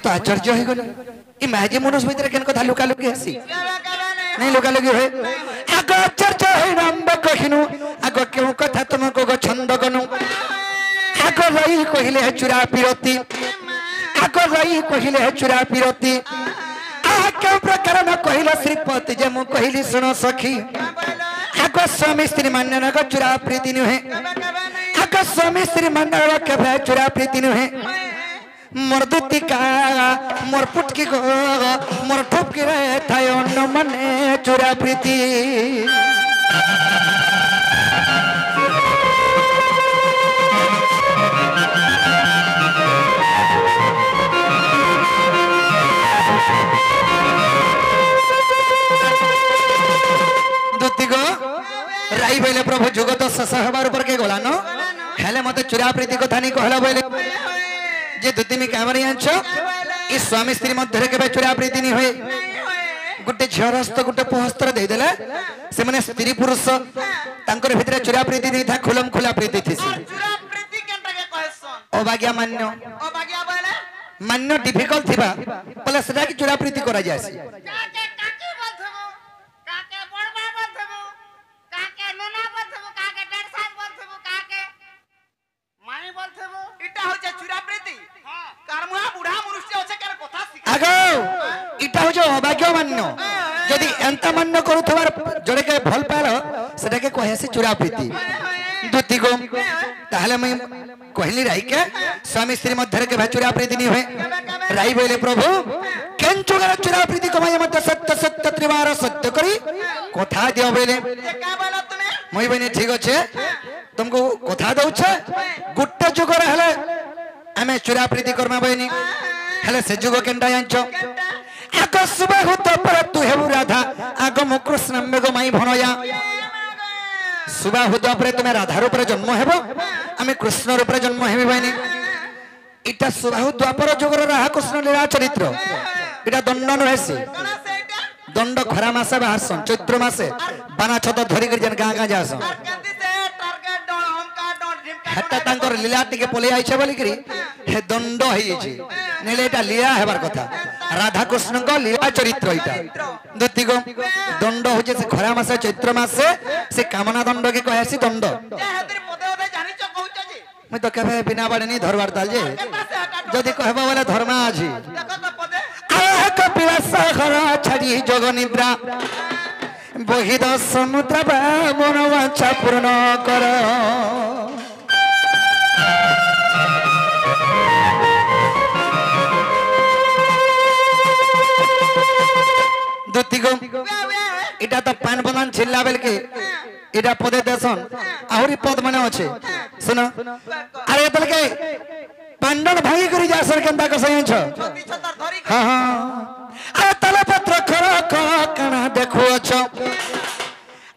तो आश्चर्य हो गल ई माजी मनुष्य भीतर केन कथा लुका लुकी हसी नहीं लुका लुकी होए आग आश्चर्य है रंब कहिनु आग केउ कथा तुमको गो छंद गनु आग रही कहिले है चुरा पिरती आग रही कहिले है चुरा पिरती आ केउ प्रकार न कहिला श्रीपति जे मु कहिली सुनो सखी आग स्वामी स्त्री मान्य न चुरा प्रीति नुहे आग स्वामी स्त्री मान्य के चुरा प्रीति नुहे मोर दुतिका मोर पुटकी गो मोर ठुपकी रे थाय अन्न मने चुरा प्रीति दुति गो राई बोले प्रभु जुगत शश हबार ऊपर के गला न हेले मते चुरा प्रीति कथा नहीं कहला बोले जे दुति में कामरी आंछ ई स्वामी स्त्री मध्य के चुरा प्रीति नहीं होए गुटे झरस्त गुटे पहस्त्र दे देला से माने स्त्री पुरुष तांकर भितरे चुरा प्रीति नहीं था खुलम खुला प्रीति थी चुरा प्रीति केनटा के कहसन अभाग्या मान्य बोले मान्य डिफिकल्ट थिबा पले सदा की चुरा प्रीति करा जाय काके काकी बथबो काके बड़बा बथबो काके नोना बथबो काके डरसास बथबो काके माई बथबो इटा हो जे चुरा प्रीति हां कारमुआ बुढ़ा मनुष्य होचे केर कथा सिखा आगो इटा हो जो अभाग्य मान्य यदि एंता मान्य करूथवार जड़े के भल पालो सेटा के कहे से चुरा प्रीति दुति गो ताहले मैं कहली राई के स्वामी स्त्री मध्य के चुरा प्रीति नहीं हुए राई बोले प्रभु केंचो गर चुरा प्रीति कमाय मत सत्य सत्य त्रिवार सत्य करी कथा दियो बोले का बोला तुमे मई बने ठीक अच्छे तुमको कथा दउछे गुट्टे जुगर हले हमें चुरा प्रीति करमा बनी हले से जुग केंडा यांचो आग सुबह होत पर तू हेबु राधा आग मु कृष्ण मेगो माई भनया सुबह होत पर तुमे राधा रूप रे जन्म हेबो आमे कृष्ण रूप रे जन्म हेबी बनी इटा सुबह द्वापर जुगर राहा कृष्ण लीला चरित्र इटा दंड नहेसी कोना से इटा दंड खरा मासे बाहरसन चैत्र मासे बाना छत धरी कर जन गां गां जासन केंती से टारगेट डोन हमका डोन ढिमका हेता तांकर लीला टिके पले आइछे बोली करी हे दंड होई छि नेले एटा लीला हेबार कथा राधा कृष्ण को लीला चरित्र इटा दुति गो दंड हो जे से खरा मासे चैत्र मासे से कामना दंड के कहसी दंड ए हेतरी पदे पदे जानि छ कहउछ जी मैं तो केबे बिना बाड़े नहीं धरवार ताल जे जदी कहबा वाला धर्मा आजी देखो तो पदे आह कपिला खरा छड़ी जग निद्रा बहिद समुद्र बा मन वांछा पूर्ण कर दुति गो इटा तो पान बंधन छिल्ला बेल के इटा पदे देसन आहुरी पद माने अच्छे सुनो अरे तल के पांडन भाई करी जासर केंता को सही छ छतर धरी हां हां अरे तल पत्र खरा कणा देखो छ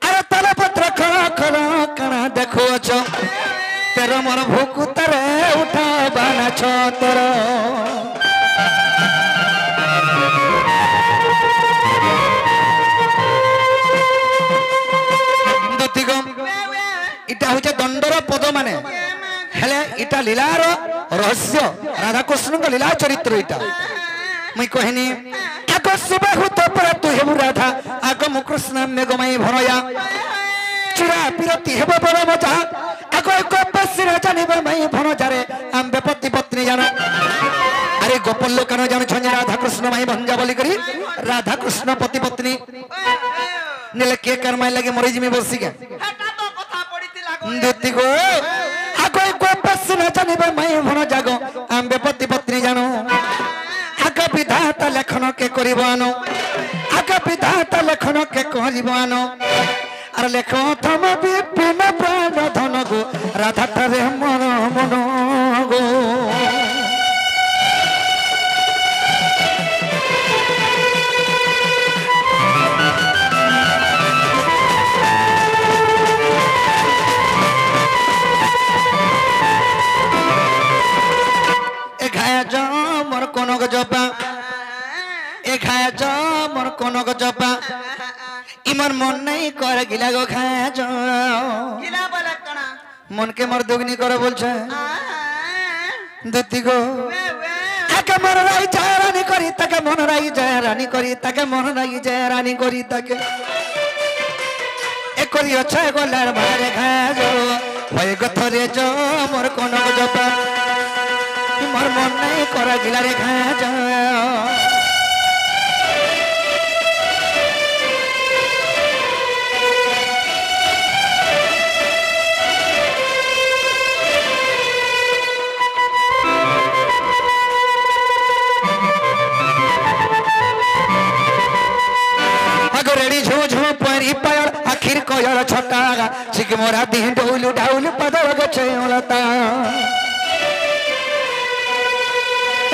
अरे तल पत्र खरा कणा देखो छ तेरा मन भूख तरे उठा बाना छ तोर इटा होचे दंडर पद माने हेले इटा लीलार रहस्य राधा कृष्ण को लीला चरित्र इटा मैं कहनी आग सुबह होत पर तू हेबु राधा आग मु कृष्ण मेगो माई भरया चुरा पिरती हेबो बड़ मजा आग एक पसिर जानिबे माई भन जारे आंबे पति पत्नी जाना अरे गोपाल लोकन जान छने राधा कृष्ण माई भंजा बोली करी राधा कृष्ण पति पत्नी नेले के कर्मा लगे मरी जिमी बसी के हेटा तो कथा पड़ीती लागो दुति गो आगो को पसिन जानिबे माई भन जागो आंबे पति पत्नी जानो आग विधाता लेखन के करिबानो आग विधाता लेखन के करिबानो अरे लेखो थम विपिन प्राण धन गो राधा तरे मन मन गो मोर कनक जपा ए खाया जा मोर कनक जपा इमर मन नहीं कर गिला गो खाया जा गिला बोले कणा मन के मर दुगनी कर बोल छे दुती गो आके मर रही चार রানী করি তাকে মন নাই যে রানী করি তাকে এ করি অছে গলার মারে ঘাজ হয়ে গথরে জ মোর কনক জপা মোর মন নাই করা গিলারে ঘাজ रेडी झू झू परी पायल आखिर कोयल छोटा चिक मोरा दी डौल डाउल पदर गछे ओलता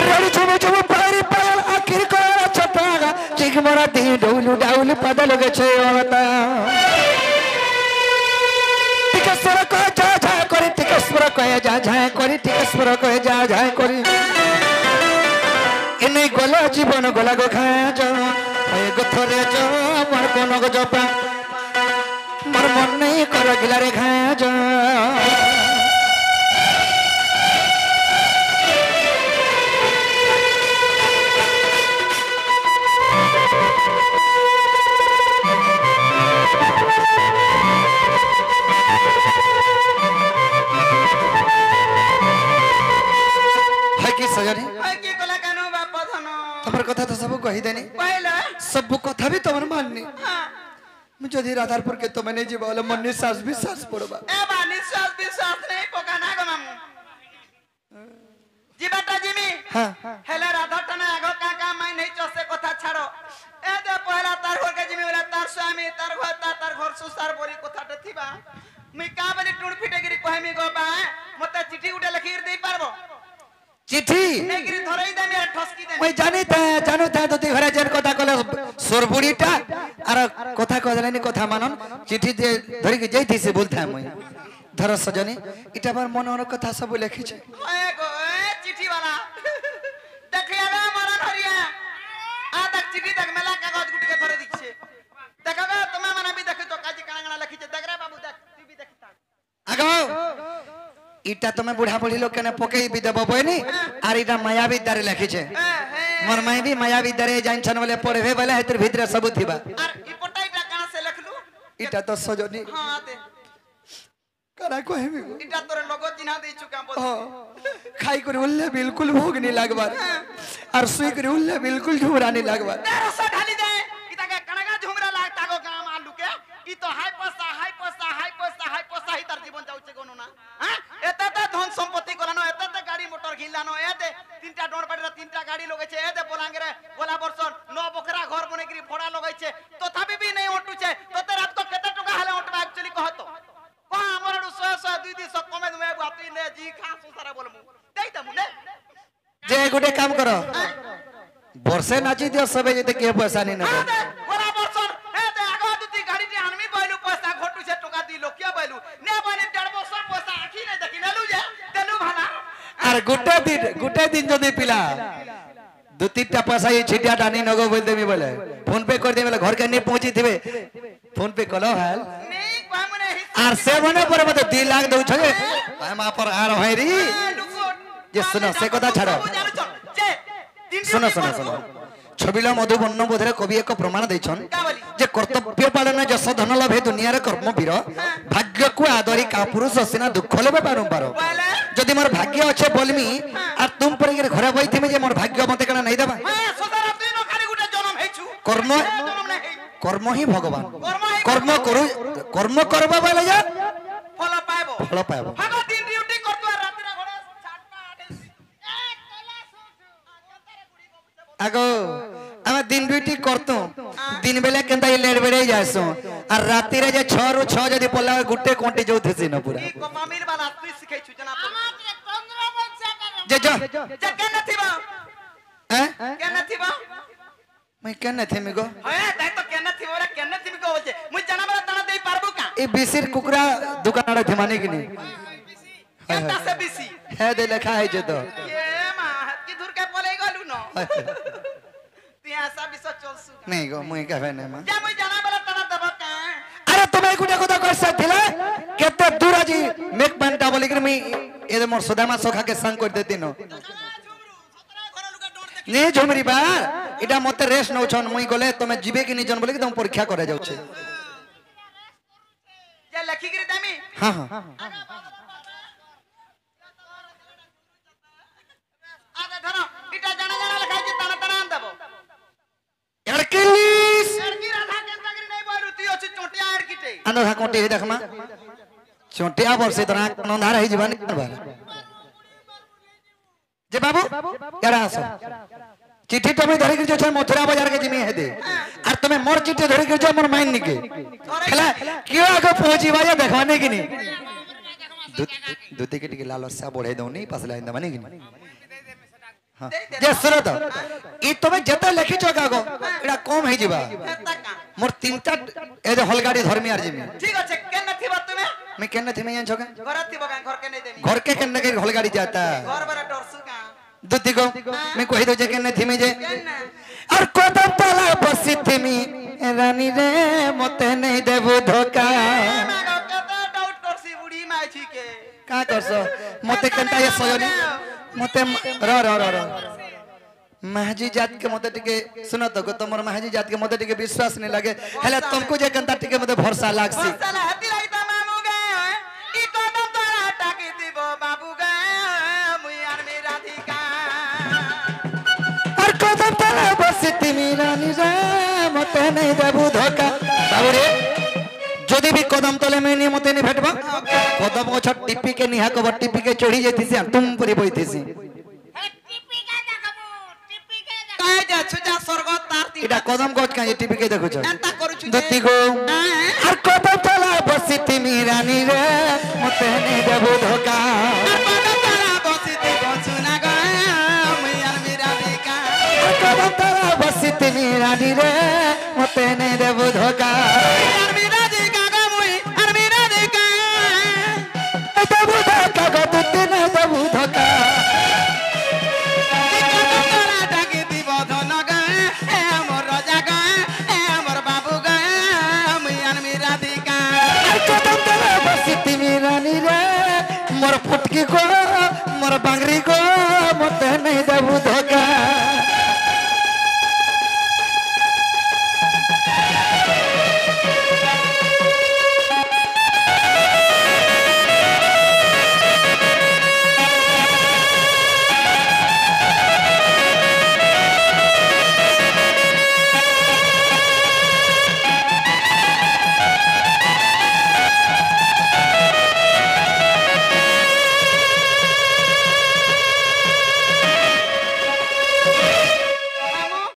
रेडी झू झू परी पायल आखिर कोयल छोटा चिक मोरा दी डौल डाउल पदर गछे ओलता टिकस्वर को जा जा करी टिकस्वर को जा जा करी टिकस्वर को जा जा करी इने गला जीवन गला गो खाज गथरे ज मोर कनक जपा मोर मन नहीं कर गिलारे खाज है कि सजनी है की कला कानो बाप धन तमर कथा तो सब कही देनी पहले सब कथा भी तमर माननी हां मुझे दी राधारपुर के तो मैंने जी बोला मन निश्वास विश्वास पड़बा ए बानी श्वास विश्वास नहीं पकाना गो मामू जीवाटा जिमी हां हेले राधा टना आगो का मैं नहीं चसे कथा छाड़ो ए दे पहला तार घर के जिमी वाला तार स्वामी तार घर सुसार बोली कथाटे थिबा मी का बली टुण फिटेगिरी कहमी गो बा मते चिठी उडे लखीर देई पारबो चिट्ठी नेगिरी धरई दे मेरा ठसकी दे मैं जानू था तो ती घरे जेन कथा कले सोरबुड़ीटा आर कथा कहलेनी कथा मानन चिट्ठी दे धरि के जैथि से बोलथा मैं धर सजनी इटा बार मनर कथा सब लिखि छे ए गो ए चिठी वाला देखिया रे मरन हरिया आ तक चिठी तक मेला कागज गुटी के धरे दिखछे देखबे तुमे माने भी देखि तो काजी कांगना लिखि छे देख रे बाबू देख तू भी देखता आगो इटा तुम्हें बुढ़ा बुढ़ी लोग केने पकई भी देबो बनी आर इटा माया विद्यारे लिखि छे मोर माई भी माया विद्यारे जानछन बोले पढ़बे बोले हेतर भीतर सब थिबा और ई पटाइटा कहां से लिखलू इटा तो सजनी हां दे करा कहबी इटा तोर लोगो चिन्हा दे चुका बोल खाई कर उल्ले बिल्कुल भोग नहीं लागबार और सुई कर उल्ले बिल्कुल झुमरा नहीं लागबार 1300 ढाली दे इता के कणगा झुमरा लागता गो गाम आलू के ई तो हाई पोसा ही तार जीवन जाउचे कोनो ना हां एते ते धन संपत्ति कोलानो एते ते गाड़ी मोटर घिलानो ए दे तीनटा डोर बाड़ी तीनटा गाड़ी लगै छे ए दे बोलांगे रे बोला बरसन नो बकरा घर बने करी भड़ा लगै छे तथापि भी नहीं ओटू छे तो ते रात को केते टका हले ओटबा एक्चुअली कहतो को हमर 100 200 कमे दुमे बाती ने जी खा सुसारा बोलमु देई दमु ने जे गोटे काम करो वर्षे नाची दियो सबे जते के पैसा नहीं नबो बोला बरसन ए दे आगो दुती गाड़ी टी आनमी बैलु पैसा घटू छे टका दी लोकिया बैलु ने बने 1.5 वर्ष पैसा आखी ने देखि नेलु जे तेनु भाला और गुटे दिन जदी पिला दो तीनटा पैसा ये छिटिया टानी नगो बोल देमी बोले फोन पे कर दे बोले घर के नहीं पहुंची थिबे फोन पे कलो हाल नहीं पामुने आर से बने पर मते 2 लाख दउ छगे हम पर आ रहे री ये सुनो से कथा छाड़ो सुनो सुनो सुनो छबिला मधुबन्न बोधरे कवि एक प्रमाण दैछन जे कर्तव्य पालन जस धन लभे दुनिया रे कर्म वीर भाग्य को आदरी का पुरुष सिना दुख लेबे बारंबार जदि मोर भाग्य अच्छे बोलमी आ तुम पर के घरे बैठिमे जे मोर भाग्य मते कना नहीं देबा कर्म कर्म ही भगवान कर्म करबा बोले जा फल पाइबो हागो दिन ड्यूटी करतो राति रा घोड़ा 7 आगो हम दिन ड्यूटी करतो दिन बेले केनता लेट बेड़े जासो और राति रे जे 6 रु 6 जदी पल्ला गुटे कोंटी जो थेसी न पूरा ई कोमामिल वाला तू सिखै छु जना हमार 15 वर्ष कर जे जो जे केन थिबा हैं केन थिबा मैं केन थे मिगो हे ताई तो केन थिबा रे केन थिबा बोलजे मु जना बला तना देई पारबो का ए बिसिर कुकरा दुकान रे थमाने की नहीं केता से बिसी है दे लिखा है जे तो ये मा की दूर के बोले गलु न तिया सा बिस चलसु नहीं गो मुई कहबे नहीं मा जा मु जना बला तना देबो का अरे तुम्हें गुटे को तो कर सकथिला केते दूर जी मेक बनता बोली कि मैं ए मोर सुदामा सोखा के संग कर देती नो नहीं झुमरी बा এটা মতে রেস্ট নউছন মুই গলে তুমি জিবে কি নিজন বলে কি তুমি পরীক্ষা করে যাচ্ছে যে লেখি গরি দামি হ্যাঁ হ্যাঁ আদে ধরো এটা জানা জানা লেখা আছে তানা তানা আন দেব এরকিলিস এরকি রাধা কেন্দ্র গরি নাই বই রুতি আছে চটিয়া এরকিটে আনো হা কোটি দেখমা চটিয়া বর্ষে তোরা নন্ধার হই জীবন যে বাবু কেডা আছো চিঠি তুমি ধরে গেছো ছ মথুরা বাজার কে জিমি হেদে আর তুমি মোর চিঠি ধরে গেছো মোর মাইন নিকে খেলা কিও আগে পৌঁছি বাজা দেখবানে কিনি দুতে के টিকে লালসা বড়াই দউনি পাসলা ইন্দা মানে কিনি हां जे सुनो तो ई তুমি যেতে লিখিছো কাগো এটা কম হই যাবা মোর তিনটা এ যে হলগাড়ি ধর্মী আর জিমি ঠিক আছে কেন থিবা তুমি मैं केन थी मैं छका घर थिबो का घर के नहीं देनी घर के केन के हलगाड़ी जाता घर बरा डरसु का दुती को मैं कहि दो जे केन थी मैं जे और कदम तला बसी थी मी रानी रे मते नहीं देबो धोखा मानो कते डाउट करसी बुढ़ी माछी के का करसो मते केनता ये सयोनी मते र महजी जात के मते टिके सुनो तो तमर महजी जात के मते टिके विश्वास नहीं लागे हेले तुमको जे केनता टिके मते भरोसा लागसी साला हती लाई ता मामू गे ई कदम तोरा टाकी दिबो बाबू गे मुई आर में राधिका और कदम तला बसी थी मी रानी रे मते नहीं देबो धोखा बाबू रे যদি भी कदम तले में नहीं मते नहीं भेटबा कदम गछ टिपी के निहा कबर टिपी के चढ़ी जैतिसी तुम परी बइतिसी काहे जा छुजा स्वर्ग तार ती এটা कदम गछ काहे टिपी के देखुछ एंता करूछु दत्ती को और कदम तला बसी थी मी रानी रे मते नहीं देबो धोखा कदम तोरा बसी ती बसुना गे मुई आर में राधिका और कदम तला बसी थी मी रानी रे मते नहीं देबो धोखा